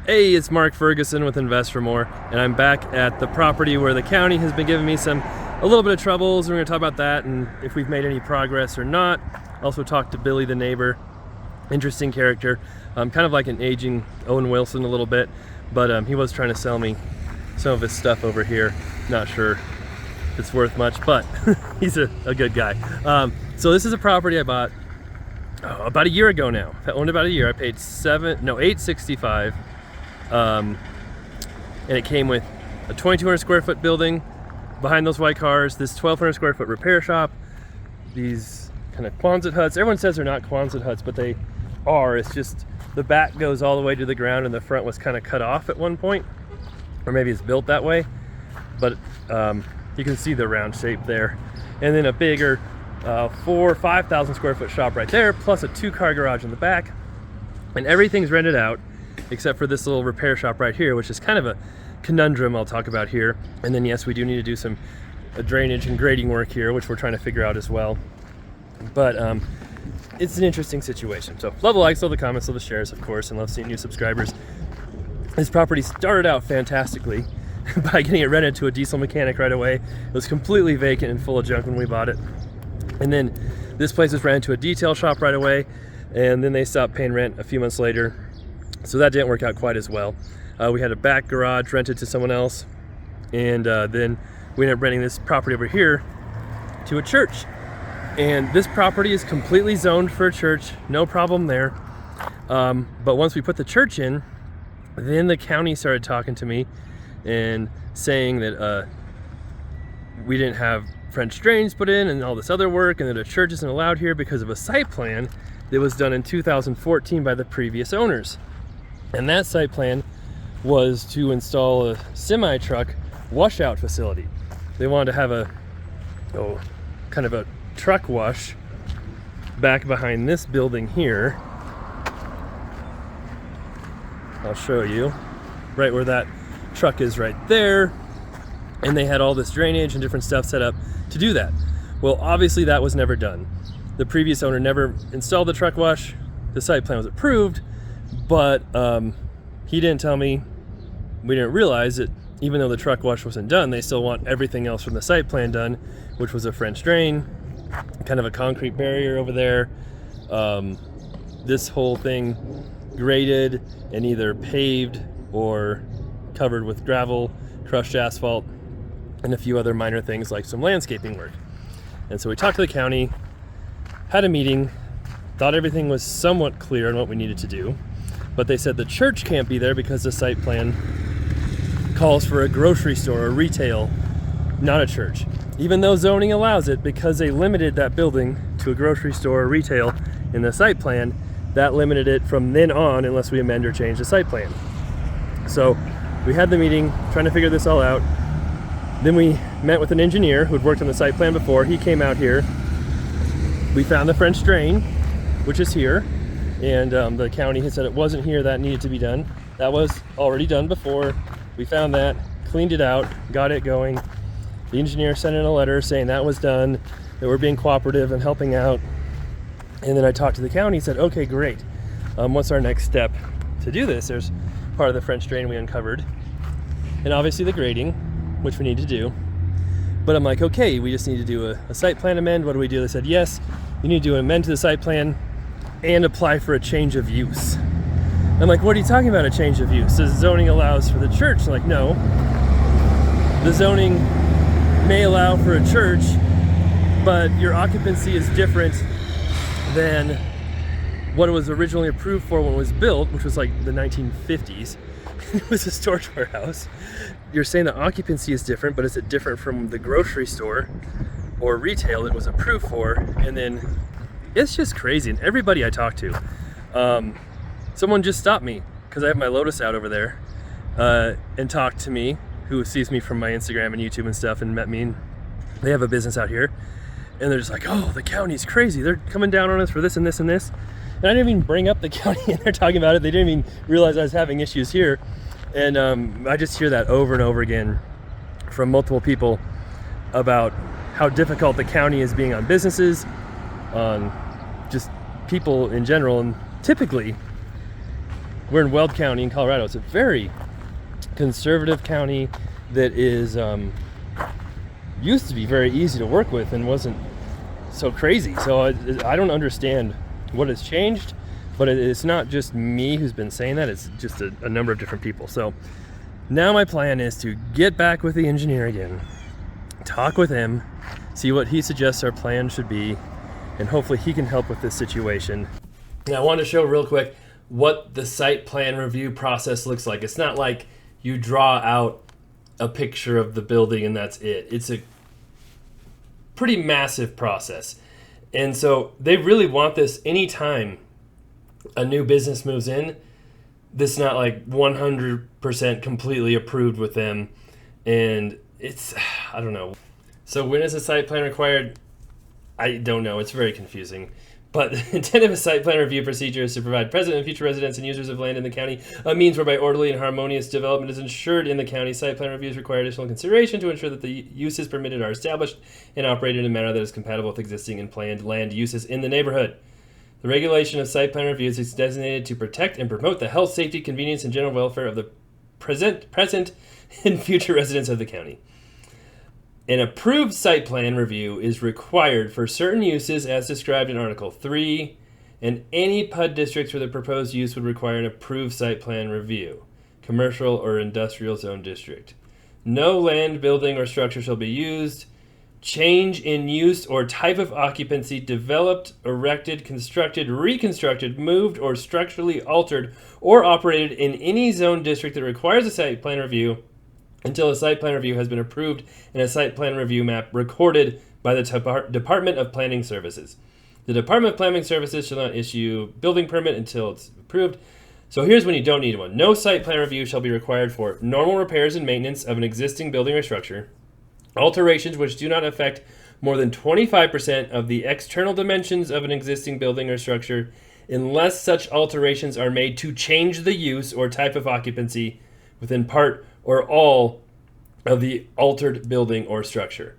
Hey, it's Mark Ferguson with Invest for More, and I'm back at the property where the county has been giving me a little bit of troubles. We're going to talk about that and if we've made any progress or not. Also talk to Billy the neighbor, interesting character, kind of like an aging Owen Wilson a little bit, but he was trying to sell me some of his stuff over here. Not sure if it's worth much, but he's a good guy. So this is a property I bought about a year ago now. I owned it about a year. I paid $865. And it came with a 2,200 square foot building behind those white cars, this 1,200 square foot repair shop, these kind of Quonset huts. Everyone says they're not Quonset huts, but they are. It's just the back goes all the way to the ground and the front was kind of cut off at one point, or maybe it's built that way, but you can see the round shape there. And then a bigger 4,000 or 5,000 square foot shop right there, plus a 2-car garage in the back, and everything's rented out except for this little repair shop right here, which is kind of a conundrum I'll talk about here. And then yes, we do need to do some drainage and grading work here, which we're trying to figure out as well. But it's an interesting situation. So love the likes, love the comments, love the shares, of course, and love seeing new subscribers. This property started out fantastically by getting it rented to a diesel mechanic right away. It was completely vacant and full of junk when we bought it. And then this place was rented to a detail shop right away, and then they stopped paying rent a few months later. So that didn't work out quite as well. We had a back garage rented to someone else, and then we ended up renting this property over here to a church. And this property is completely zoned for a church, no problem there. But once we put the church in, then the county started talking to me and saying that we didn't have French drains put in and all this other work, and that a church isn't allowed here because of a site plan that was done in 2014 by the previous owners. And that site plan was to install a semi-truck washout facility. They wanted to have kind of a truck wash back behind this building here. I'll show you right where that truck is right there. And they had all this drainage and different stuff set up to do that. Well, obviously that was never done. The previous owner never installed the truck wash. The site plan was approved, but he didn't tell me, we didn't realize that even though the truck wash wasn't done, they still want everything else from the site plan done, which was a French drain, kind of a concrete barrier over there, this whole thing graded and either paved or covered with gravel, crushed asphalt, and a few other minor things like some landscaping work. And so we talked to the county, had a meeting, thought everything was somewhat clear on what we needed to do, but they said the church can't be there because the site plan calls for a grocery store or retail, not a church. Even though zoning allows it, because they limited that building to a grocery store or retail in the site plan, that limited it from then on unless we amend or change the site plan. So we had the meeting trying to figure this all out. Then we met with an engineer who'd worked on the site plan before. He came out here. We found the French drain, which is here, and the county had said it wasn't here, that needed to be done. That was already done before. We found that, cleaned it out, got it going. The engineer sent in a letter saying that was done, that we're being cooperative and helping out. And then I talked to the county, said, okay, great. What's our next step to do this? There's part of the French drain we uncovered, and obviously the grading, which we need to do. But I'm like, okay, we just need to do a site plan amend. What do we do? They said, yes, you need to do an amend to the site plan and apply for a change of use. I'm like, what are you talking about, a change of use? The zoning allows for the church. I'm like, no. The zoning may allow for a church, but your occupancy is different than what it was originally approved for when it was built, which was like the 1950s. It was a storage warehouse. You're saying the occupancy is different, but is it different from the grocery store or retail it was approved for? And then it's just crazy. And everybody I talk to, someone just stopped me because I have my Lotus out over there and talked to me, who sees me from my Instagram and YouTube and stuff, and met me. And they have a business out here, and they're just like, oh, the county's crazy. They're coming down on us for this and this and this. And I didn't even bring up the county, and they're talking about it. They didn't even realize I was having issues here. And I just hear that over and over again from multiple people about how difficult the county is being on businesses, on just people in general. And typically, we're in Weld County in Colorado. It's a very conservative county that is used to be very easy to work with and wasn't so crazy. So I don't understand what has changed, but it's not just me who's been saying that. It's just a number of different people. So now my plan is to get back with the engineer again, talk with him, see what he suggests our plan should be, and hopefully he can help with this situation. Now I want to show real quick what the site plan review process looks like. It's not like you draw out a picture of the building and that's it. It's a pretty massive process. And so they really want this anytime a new business moves in. This is not like 100% completely approved with them. And it's, I don't know. So when is a site plan required? I don't know. It's very confusing. But the intent of a site plan review procedure is to provide present and future residents and users of land in the county a means whereby orderly and harmonious development is ensured in the county. Site plan reviews require additional consideration to ensure that the uses permitted are established and operated in a manner that is compatible with existing and planned land uses in the neighborhood. The regulation of site plan reviews is designated to protect and promote the health, safety, convenience, and general welfare of the present and future residents of the county. An approved site plan review is required for certain uses as described in Article 3, and any PUD districts where the proposed use would require an approved site plan review, commercial or industrial zone district. No land, building, or structure shall be used. Change in use or type of occupancy developed, erected, constructed, reconstructed, moved, or structurally altered or operated in any zone district that requires a site plan review until a site plan review has been approved and a site plan review map recorded by the Department of Planning Services. The Department of Planning Services shall not issue building permit until it's approved. So here's when you don't need one. No site plan review shall be required for normal repairs and maintenance of an existing building or structure, alterations which do not affect more than 25% of the external dimensions of an existing building or structure, unless such alterations are made to change the use or type of occupancy within part or all of the altered building or structure.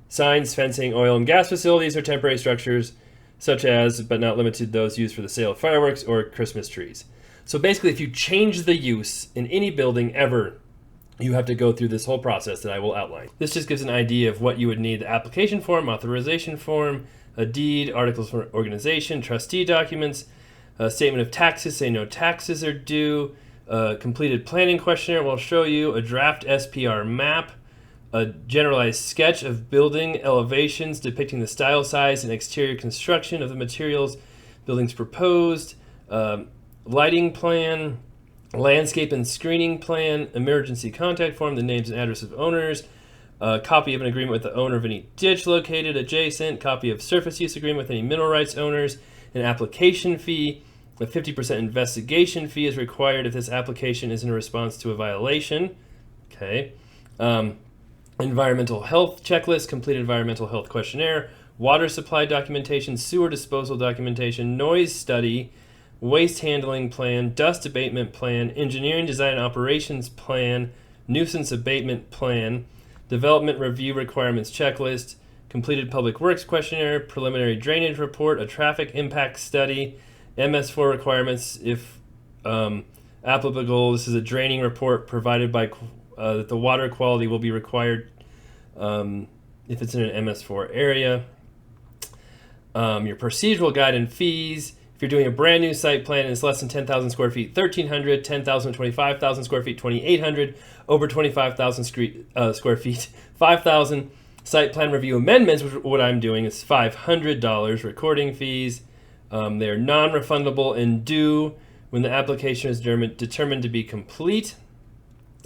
Signs, fencing, oil and gas facilities, or temporary structures, such as, but not limited to those used for the sale of fireworks or Christmas trees. So basically, if you change the use in any building ever, you have to go through this whole process that I will outline. This just gives an idea of what you would need: the application form, authorization form, a deed, articles of organization, trustee documents, a statement of taxes, say no taxes are due, a completed planning questionnaire will show you, a draft SPR map, a generalized sketch of building elevations depicting the style, size, and exterior construction of the materials buildings proposed, lighting plan, landscape and screening plan, emergency contact form, the names and address of owners, a copy of an agreement with the owner of any ditch located adjacent, copy of surface use agreement with any mineral rights owners, an application fee. A 50% investigation fee is required if this application is in response to a violation. Okay. Environmental health checklist, complete environmental health questionnaire, water supply documentation, sewer disposal documentation, noise study, waste handling plan, dust abatement plan, engineering design operations plan, nuisance abatement plan, development review requirements checklist, completed public works questionnaire, preliminary drainage report, a traffic impact study, MS4 requirements if applicable. This is a draining report provided by that the water quality will be required if it's in an MS4 area. Your procedural guide and fees. If you're doing a brand new site plan and it's less than 10,000 square feet, 1,300, 10,000, 25,000 square feet, 2,800, over 25,000 square feet, 5,000. Site plan review amendments, which what I'm doing is $500. Recording fees. They are non-refundable and due when the application is determined to be complete.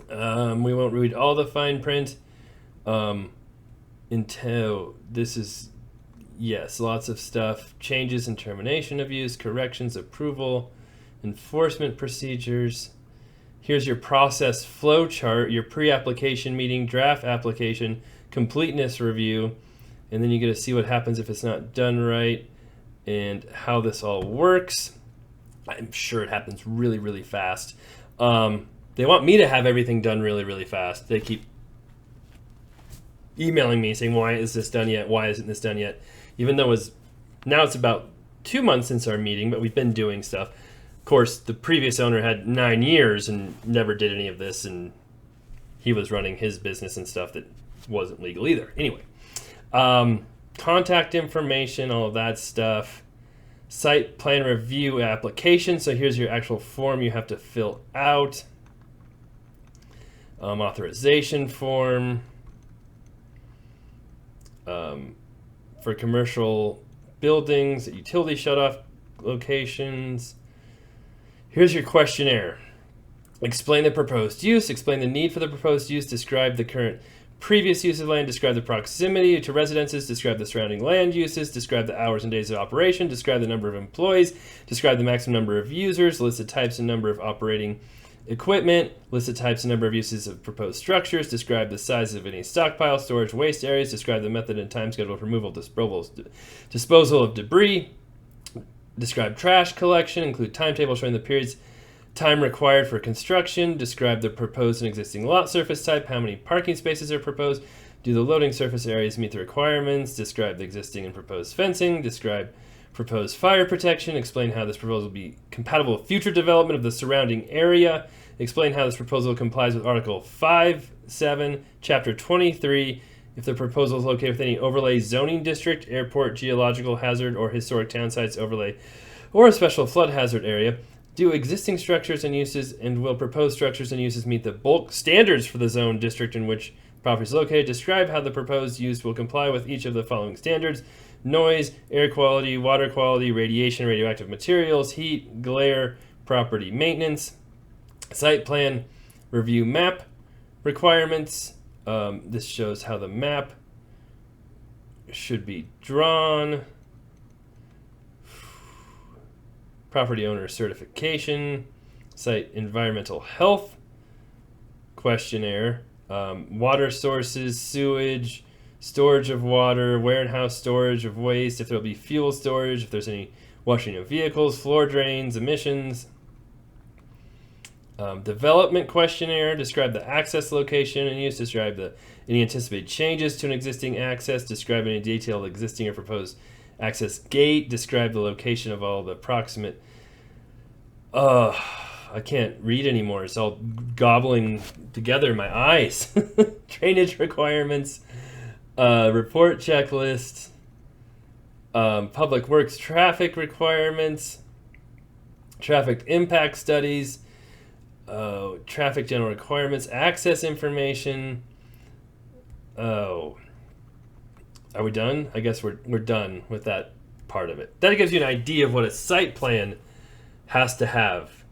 We won't read all the fine print until this is, yes, lots of stuff. Changes and termination of use, corrections, approval, enforcement procedures. Here's your process flow chart, your pre-application meeting, draft application, completeness review, and then you get to see what happens if it's not done right and how this all works. I'm sure it happens really, really fast. They want me to have everything done really, really fast. They keep emailing me saying, why is this done yet? Why isn't this done yet? Even though now it's about 2 months since our meeting, but we've been doing stuff. course, the previous owner had 9 years and never did any of this, and he was running his business and stuff that wasn't legal either. Anyway, contact information, all of that stuff. Site plan review application. So here's your actual form you have to fill out. Authorization form. For commercial buildings, utility shut-off locations. Here's your questionnaire. Explain the proposed use. Explain the need for the proposed use. Describe the current previous use of land. Describe the proximity to residences. Describe the surrounding land uses. Describe the hours and days of operation. Describe the number of employees. Describe the maximum number of users. List the types and number of operating equipment. List the types and number of uses of proposed structures. Describe the size of any stockpile, storage, waste areas. Describe the method and time schedule of removal, disposal of debris. Describe trash collection. Include timetable showing the periods time required for construction. Describe the proposed and existing lot surface type. How many parking spaces are proposed? Do the loading surface areas meet the requirements? Describe the existing and proposed fencing. Describe proposed fire protection. Explain how this proposal will be compatible with future development of the surrounding area. Explain how this proposal complies with Article 5.7, Chapter 23. If the proposal is located within any overlay zoning district, airport, geological hazard, or historic town sites overlay, or a special flood hazard area. Do existing structures and uses and will proposed structures and uses meet the bulk standards for the zone district in which the property is located? Describe how the proposed use will comply with each of the following standards: noise, air quality, water quality, radiation, radioactive materials, heat, glare, property maintenance. Site plan review map requirements. This shows how the map should be drawn. Property owner certification, site environmental health questionnaire, water sources, sewage, storage of water, warehouse storage of waste, if there'll be fuel storage, if there's any washing of vehicles, floor drains, emissions. Development questionnaire, describe the access location and use, describe any anticipated changes to an existing access, describe any detailed existing or proposed access gate, describe the location of all the proximate. I can't read anymore. It's all gobbling together in my eyes. Drainage requirements, report checklist, public works traffic requirements, traffic impact studies, traffic general requirements, access information. Oh. Are we done? I guess we're done with that part of it. That gives you an idea of what a site plan has to have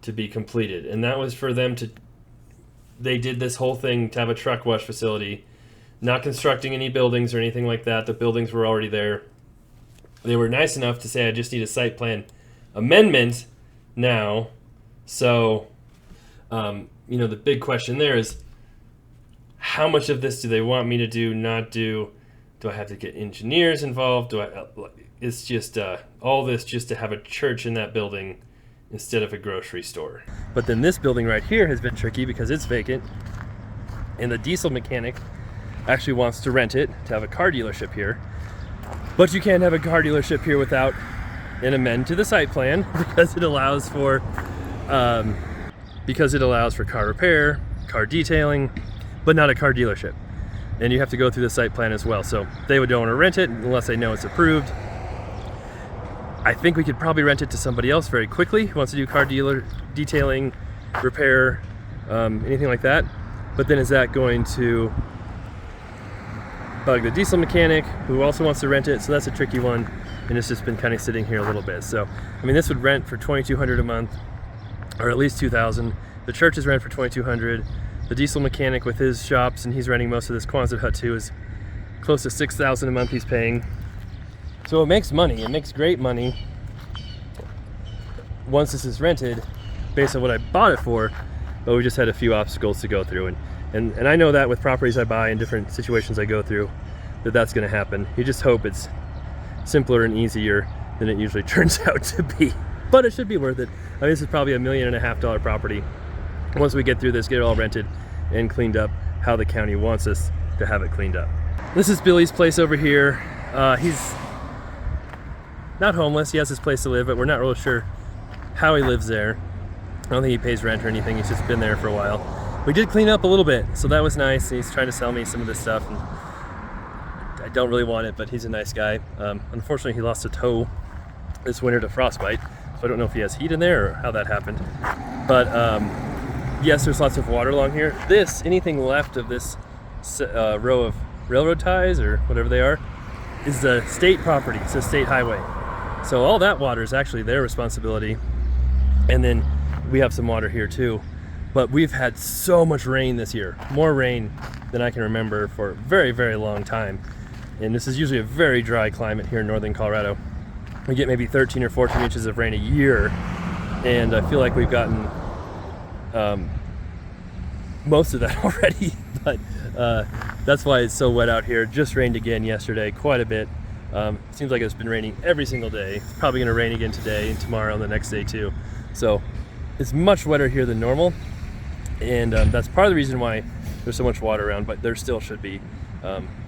to be completed. And that was for them to, they did this whole thing to have a truck wash facility, not constructing any buildings or anything like that. The buildings were already there. They were nice enough to say, I just need a site plan amendment now. So, the big question there is, how much of this do they want me to do, not do? Do I have to get engineers involved? It's just all this just to have a church in that building instead of a grocery store. But then this building right here has been tricky because it's vacant, and the diesel mechanic actually wants to rent it to have a car dealership here. But you can't have a car dealership here without an amend to the site plan because it allows for car repair, car detailing, but not a car dealership. And you have to go through the site plan as well. So they don't want to rent it unless they know it's approved. I think we could probably rent it to somebody else very quickly who wants to do car detailing, repair, anything like that. But then is that going to bug the diesel mechanic who also wants to rent it? So that's a tricky one. And it's just been kind of sitting here a little bit. So, this would rent for $2,200 a month, or at least $2,000. The church's rent for $2,200. The diesel mechanic with his shops, and he's renting most of this Quonset hut too, is close to $6,000 a month he's paying. So it makes money. It makes great money once this is rented based on what I bought it for, but we just had a few obstacles to go through. And I know that with properties I buy and different situations I go through, that's going to happen. You just hope it's simpler and easier than it usually turns out to be. But it should be worth it. This is probably $1.5 million property. Once we get through this, get it all rented and cleaned up how the county wants us to have it cleaned up. This is Billy's place over here. He's not homeless. He has his place to live, but we're not really sure how he lives there. I don't think he pays rent or anything. He's just been there for a while. We did clean up a little bit, so that was nice. He's trying to sell me some of this stuff, and I don't really want it, but he's a nice guy. Unfortunately, he lost a toe this winter to frostbite, so I don't know if he has heat in there or how that happened. But yes, there's lots of water along here. Anything left of this row of railroad ties or whatever they are, is the state property. It's a state highway. So all that water is actually their responsibility. And then we have some water here too. But we've had so much rain this year, more rain than I can remember for a very, very long time. And this is usually a very dry climate here in northern Colorado. We get maybe 13 or 14 inches of rain a year. And I feel like we've gotten most of that already, but that's why it's so wet out here. Just rained again yesterday, quite a bit. Seems like it's been raining every single day. It's probably gonna rain again today and tomorrow and the next day too. So it's much wetter here than normal. And that's part of the reason why there's so much water around, but there still should be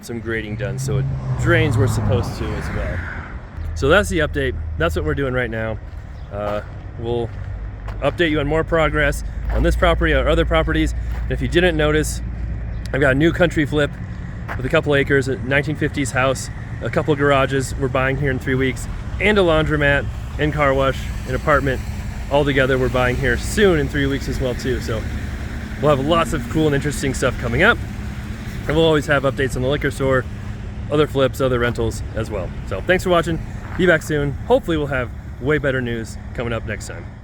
some grading done so it drains where it's supposed to as well. So that's the update. That's what we're doing right now. We'll update you on more progress on this property or other properties. And if you didn't notice, I've got a new country flip with a couple acres, a 1950s house, a couple garages we're buying here in 3 weeks, and a laundromat and car wash, an apartment. All together we're buying here soon in 3 weeks as well too. So we'll have lots of cool and interesting stuff coming up. And we'll always have updates on the liquor store, other flips, other rentals as well. So thanks for watching. Be back soon. Hopefully we'll have way better news coming up next time.